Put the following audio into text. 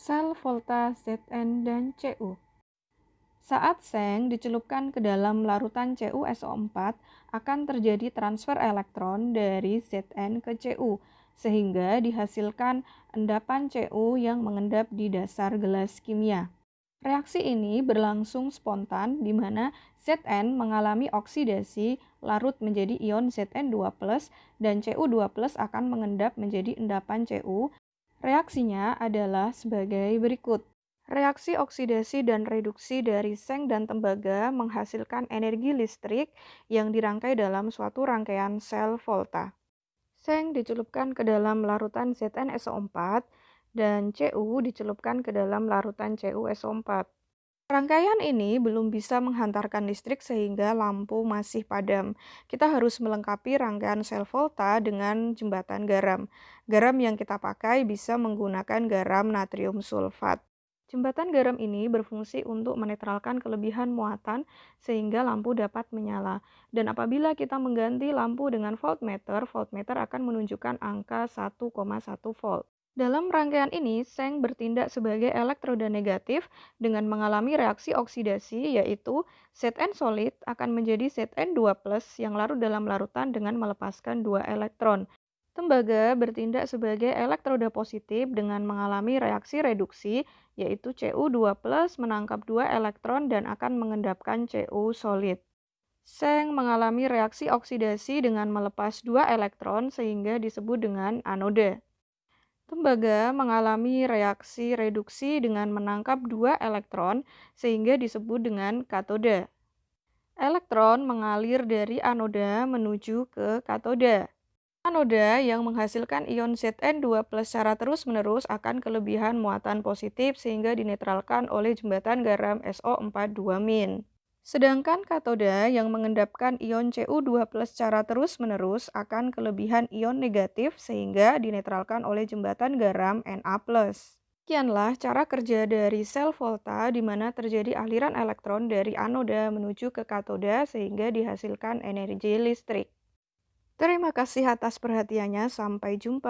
sel volta Zn dan Cu. Saat seng dicelupkan ke dalam larutan CuSO4, akan terjadi transfer elektron dari Zn ke Cu, sehingga dihasilkan endapan Cu yang mengendap di dasar gelas kimia. Reaksi ini berlangsung spontan di mana Zn mengalami oksidasi larut menjadi ion Zn2+, dan Cu2+ akan mengendap menjadi endapan Cu. Reaksinya adalah sebagai berikut. Reaksi oksidasi dan reduksi dari seng dan tembaga menghasilkan energi listrik yang dirangkai dalam suatu rangkaian sel volta. Seng dicelupkan ke dalam larutan ZnSO4 dan Cu dicelupkan ke dalam larutan CuSO4. Rangkaian ini belum bisa menghantarkan listrik sehingga lampu masih padam. Kita harus melengkapi rangkaian sel volta dengan jembatan garam. Garam yang kita pakai bisa menggunakan garam natrium sulfat. Jembatan garam ini berfungsi untuk menetralkan kelebihan muatan sehingga lampu dapat menyala. Dan apabila kita mengganti lampu dengan voltmeter, voltmeter akan menunjukkan angka 1,1 volt. Dalam rangkaian ini, seng bertindak sebagai elektroda negatif dengan mengalami reaksi oksidasi, yaitu Zn solid akan menjadi Zn2+ yang larut dalam larutan dengan melepaskan 2 elektron. Tembaga bertindak sebagai elektroda positif dengan mengalami reaksi reduksi, yaitu Cu2+ menangkap 2 elektron dan akan mengendapkan Cu solid. Seng mengalami reaksi oksidasi dengan melepas 2 elektron sehingga disebut dengan anoda. Tembaga mengalami reaksi reduksi dengan menangkap 2 elektron sehingga disebut dengan katoda. Elektron mengalir dari anoda menuju ke katoda. Anoda yang menghasilkan ion Zn2+ secara terus-menerus akan kelebihan muatan positif sehingga dinetralkan oleh jembatan garam SO42-. Sedangkan katoda yang mengendapkan ion Cu2+ secara terus-menerus akan kelebihan ion negatif sehingga dinetralkan oleh jembatan garam Na+. Sekianlah cara kerja dari sel volta di mana terjadi aliran elektron dari anoda menuju ke katoda sehingga dihasilkan energi listrik. Terima kasih atas perhatiannya, sampai jumpa.